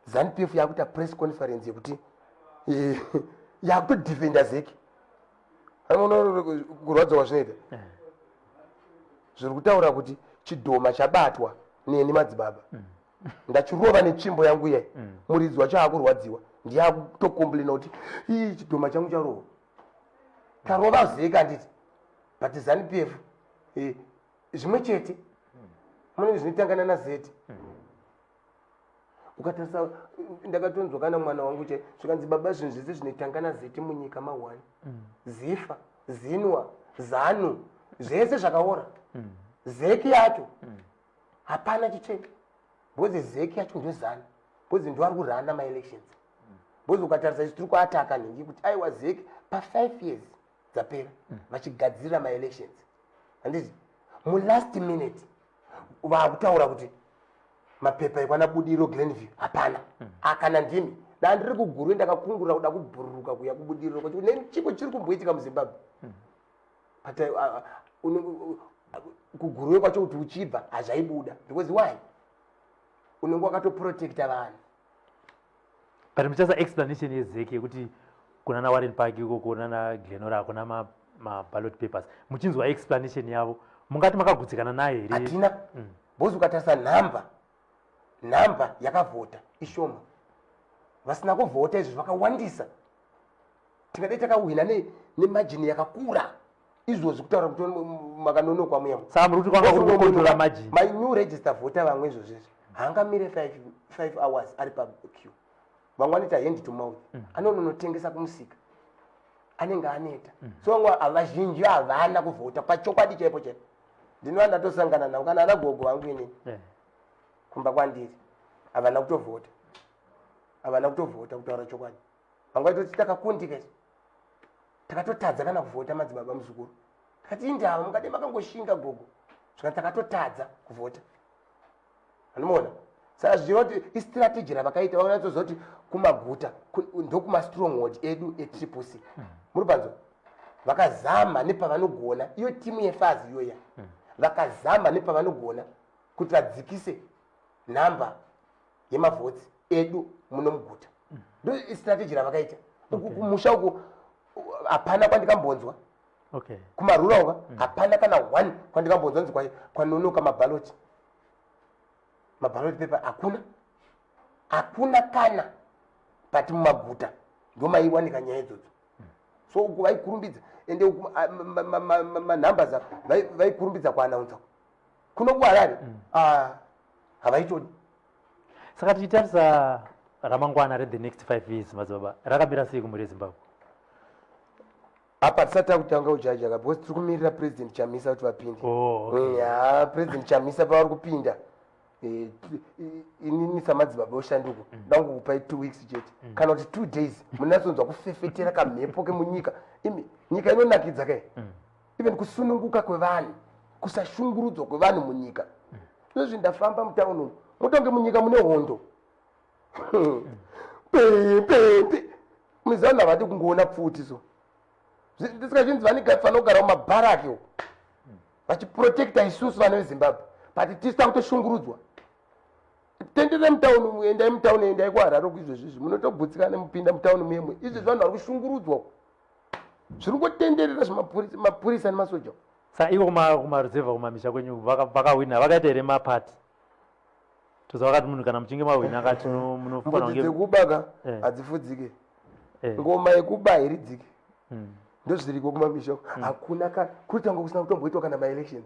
ZANU-PF yakuita press conference yekuti yakutodefenda zeki anoona kurwadza kwazvinoita zviri kutaura kuti chidhoma chabatwa neni madzibaba ndachirova netsvimbo yangu iyai muridzi wacho aakurwadziwa ndiyakutokomblena kuti ii chidhoma changu charova tarova zeki handiti but ZANU-PF zvimwe chete mune zvinotangana nazeti ukatarisa ndakatonzwa kana mwana wangu che zvikanzi baba zvinhu zvese zvinotangana zeti munyika mahwani zifa zinwa ZANU zvese zvakaora zeki yacho hapana chichena bozi zeki yacho ndio ZANU bozi ndo ari kurana maelections bozi ukatarisa isu tiri kuataka nhingi kuti aiwa zeki pa5 years dzapera vachigadzirira maelections handiti mulast minute vakutaura kuti mapepa ekwana Budiro Glenview hapana akana ndimi ndandiri kuguru ndakakungura kuda kubhururuka kuya kuBudiro kuti nechiko chiri kumboitika muZimbabwe but kuguru kwacho kuti uchibva hazvaibuda because why unenge wakatoprotecta vanhu but muchasa explanation yezeki yekuti kuna na Warren Park iko kuna na Glenora kuna ballot papers muchinzwa explanation yavo mungati makagutsikana naye here hatina bozi ukatarisa nhamba yakavhota ishoma vasina kuvhota izvo vakawandisa tingadai takahwina nemajini yakakura izvozvi kutaura kuti makanonokwa muyamo saka muri kuti kwanga kuri kukontrola majini my new register vhota vamwe izvozvezvo haangamire 5 hours ari paqueue vamwe anoita hand to mouth anononotengesa kumusika anenge aneta so vamwe vazhinji havana kuvhota pachokwadi chaipo chaipo ndinova ndatosangana navo kana ana gogo vangu inini kumba kwandiri havana kutovhota kutaura chokwadi vamwe vaitoti takakundika izvo takatotadza kana kuvhota madzibaba muzukuru takati indava mukade makangoshinga gogo zvika takatotadza kuvhota anomuona saka zvichiva kuti istrategy ravakaita vanatsoziva kuti kumaguta ndokumastronghold edu eCCC muri panzwa vakazama nepavanogona iyo timu yefazi iyoya vakazama nepavanogona kuti vadzikise nhamba yemavhotsi edu muno muguta ndo istrategy ravakaita uku kumusha uku hapana kwandikambonzwa kumarura uka hapana kana 1 kwandikambonzwa nzi kwanonoka mabaloti paper hakuna kana kati mumaguta ndo maiwanika nyaya idzodzo. So uku vaikurumbidza ende manhambers vaikurumbidza kuanaunza kunoku Harare havaitodi. Saka tichitarisa ramangwana the next 5 years Madzibaba rakamira sei kumuri Zimbabwe? Apa tisati takutanga kujajaga because tiri kumirira president Chamisa kuti vapinde. President Chamisa pavari kupinda inini saMadzibaba Eshanduko dangu kupai 2 weeks chete kana kuti 2 days munasonzwa kufefetera kamhepo kemunyika. Nyika inonakidza kai even kusununguka kwevanhu kusashungurudzwa kwevanhu munyika. Izvozvi ndafamba mutauni umu mutonge munyika mune hondo mizana vati kungoona pfuti so ndisikazvinzi vanigafana kugara mumabharaki vachiprotecta isusu vana veZimbabwe but tisita kutoshungurudzwa. Tendere mutauni umu, endai mutauni, endai kuHarare izvozvizvi munotogutsikana mupinda mutauni muyemwe. Izvi vanhu vari kushungurudzwa zviri kungotenderera zvemapurisa nemasoja. Saka ivo kumaruzevha kumamisha kwenyu vakawina vakaita here mapati? Toza vakati munhu kana muchinge mawina akati munofanira kunge dzekubaka hadzifudzike, ngoma yekuba hairidzike. Ndozviriko kumamisha hakuna kutanga kusina kutomboitwa kana maelections.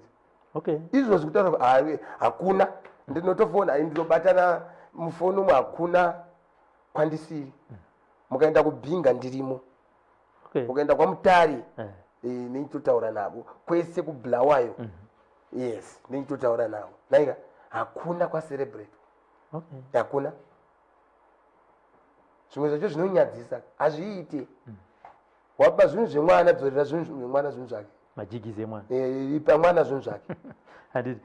Izvo zvekutaura hakuna ndinotofona ndinobatana mufoni umu hakuna kwandisiri. Mukaenda kubhinga ndirimo, mukaenda kwaMutare nechitotaura navo, kwese kuBulawayo yes nechitotaura navo. Naika hakuna kwaCelebrate, hakuna. Zvimwe zvacho zvinonyadzisa hazviite. Wapa zvinhu zvemwana dzorera zvinhu zvemwana zvinhu zvake majigize mwana ipa mwana zvinhu zvake. Handiti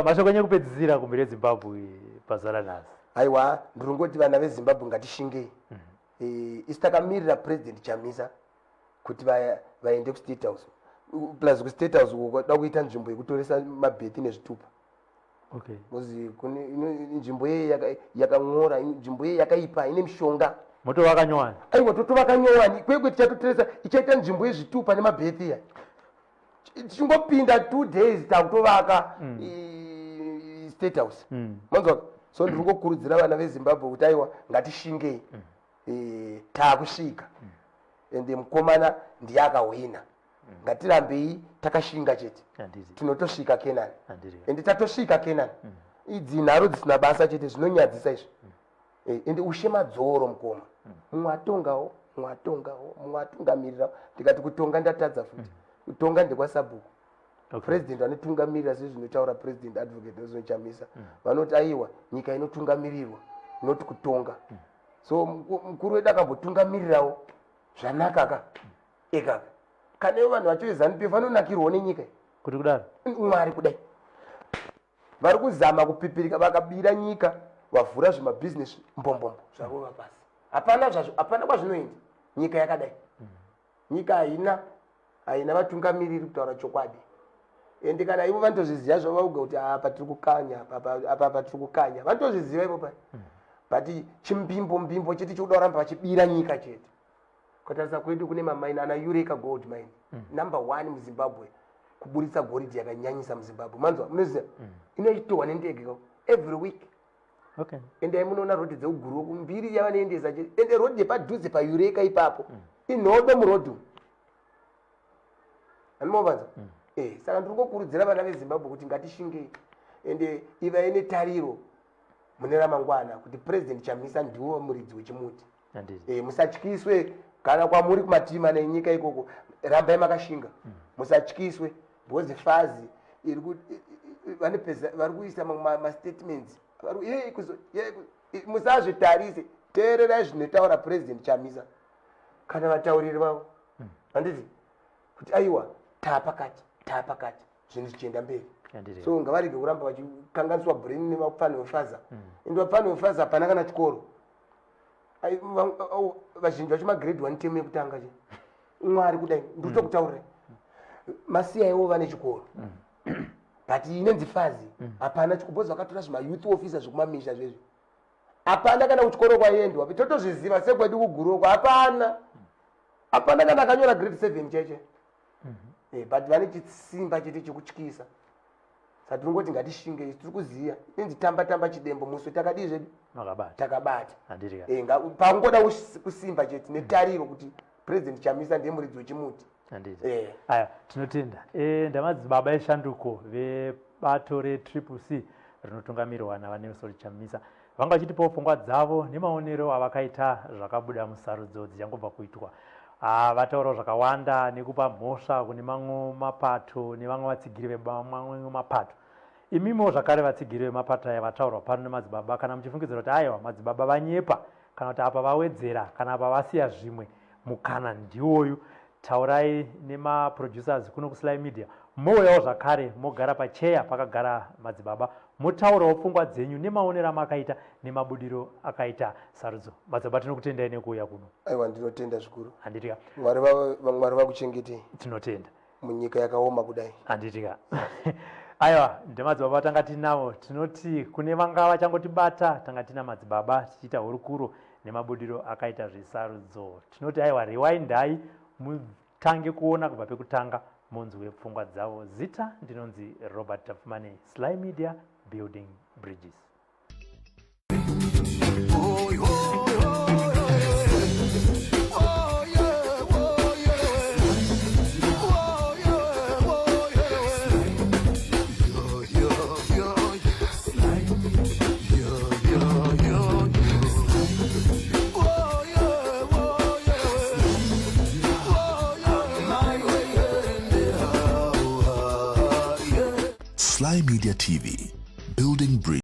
mashoko enyu ekupedzisira kumberi Zimbabwe pazara nhasi? Aiwa ndiringoti vana veZimbabwe ngatishingei. Isi takamirira president Chamisa kuti vaende kuState House plus kuState House kuda kuita nzvimbo yekutoresa mabheti nezvitupa. Muzi kune nzvimbo ye yakang'ora, nzvimbo ye yakaipa ine mishonga. Moto wakanyowani? Aiwa totovakanyowani kwekwe tichatotoresa ichaita nzvimbo yezvitupa nemabheti ya. Tichingopinda 2 days takutovaka State House. Manzwa so ndiringokurudzira vana veZimbabwe kuti aiwa ngatishingei. Taakusvika ende mukomana ndiye akawina. Ngatirambei takashinga chete tinotosvika Kenani ende tatosvika Kenani. Idzi nharo dzisina basa chete zvinonyadzisa izvi. Ende ushe madzoro mukoma mwatongawo mwatungamirira. Ndikati kutonga ndatadza futi, kutonga ndekwaSabhuku. President anotungamirira sezvinotaura President Advocate Nelson Chamisa vanoti aiwa nyika inotungamirirwa noti kutonga. So mukuru wedu akambotungamirirawo zvanaka ekaka. Kana ivo vanhu vacho veZANU-PF vanonakirwawo nenyika kuti kudaro Mwari kudai vari kuzama kupipirika vakabira nyika vavhura zvemabhizinesi mbombombo zvavo basi. Hapana kwazvinoenda nyika yakadai. Nyika haina vatungamiriri kutaura chokwadi. Ende kana ivo vanotozviziva zvavo vauga kuti apa tiri kukanya apa tiri kukanya vanotozviziva ivo pai. But chimbimbo chete chokuda kuramba vachibira nyika chete. Kutarisa kwedu kune mamaini ana Eureka Gold Mine number 1 muZimbabwe, kuburitsa goridhe yakanyanyisa muZimbabwe. Manzwa munoziva inoitirwa nendege every week. Ende munoona rodhi dzeuguru kumbiri yavanoendesa chete. Ende rodhi yepadhuze paEureka ipapo inhodo murodhi. Animovanza saka ndiringokurudzira vana veZimbabwe kuti ngatishingei ende ivai netariro mune ramangwana kuti president Chamisa ndiwo muridzi wechimuti. Musatyiswe kana kwamuri kumatima nenyika ikoko, rambai makashinga. Musatyiswe because fazi vari kuisa mastatements musazvitarise. Teererai zvinotaura president Chamisa kana vatauriri vavo. Handiti kuti aiwa taapakati zvinhu zvichienda mberi. So ngavarege kuramba vachikanganiswa brain nevapfani vefaza. Ende vapfani vefaza hapana kana chikoro. Vazhinji vacho magrade 1 term yekutanga che. Mwari kudai ndikutokutaurira masiya ivo vane chikoro but inenzi fazi hapana chikoro. Vakatora zvema-youth officers zvekumamisha zvezvi hapana kana kuchikoro kwaendwa. Totozviziva sekwedu kuguroko hapana kana akanyora grade 7 cheche. But vane chisimba chete chekutyisa. saka tingoti ngatishinge tiri kuziya inzi tamba chidembo muswe takadii zvedu takabata pangoda kusimba chete netariro kuti president chamisa ndiye muridzi wechimuti. Aya tinotenda ndamadzibaba Eshanduko vebato reCCC rinotungamirwa navanelson chamisa vanga vachitipawo pfungwa dzavo nemaonero avakaita zvakabuda musarudzo dzichangobva kuitwa. Vataurawo zvakawanda nekupa mhosva kune mamwe mapato nevamwe vatsigiri vemamwe mapato. Imimo zvakare vatsigiri vemapato aya vataurwa pano nemadzibaba kana muchifungidzira kuti aiwa madzibaba vanyepa kana kuti apa vawedzera kana apa vasiya zvimwe mukana ndiwoyu. Taurai nemaproducers kuno kuSly Media mouyawo zvakare mogara pacheya pakagara madzibaba motaurawo pfungwa dzenyu nemaonero amakaita nemabudiro akaita sarudzo. Madzibaba tinokutendai nekuuya kuno. Aiwa ndinotenda zvikuru. Handitika. Mwari vakuchengetei. Tinotenda. Munyika yakaoma kudai. Handitika. Aiwa ndemadzibaba tanga tinavo tinoti kune vanga vachangotibata tanga tina madzibaba tichiita hurukuro nemabudiro akaita zvesarudzo. Tinoti aiwa rewindai mutange kuona kubva pekutanga munzwe pfungwa dzavo. Zita ndinonzi Robert Tafumane, Sly Media Building Bridges. Sly Media TV, building bridges.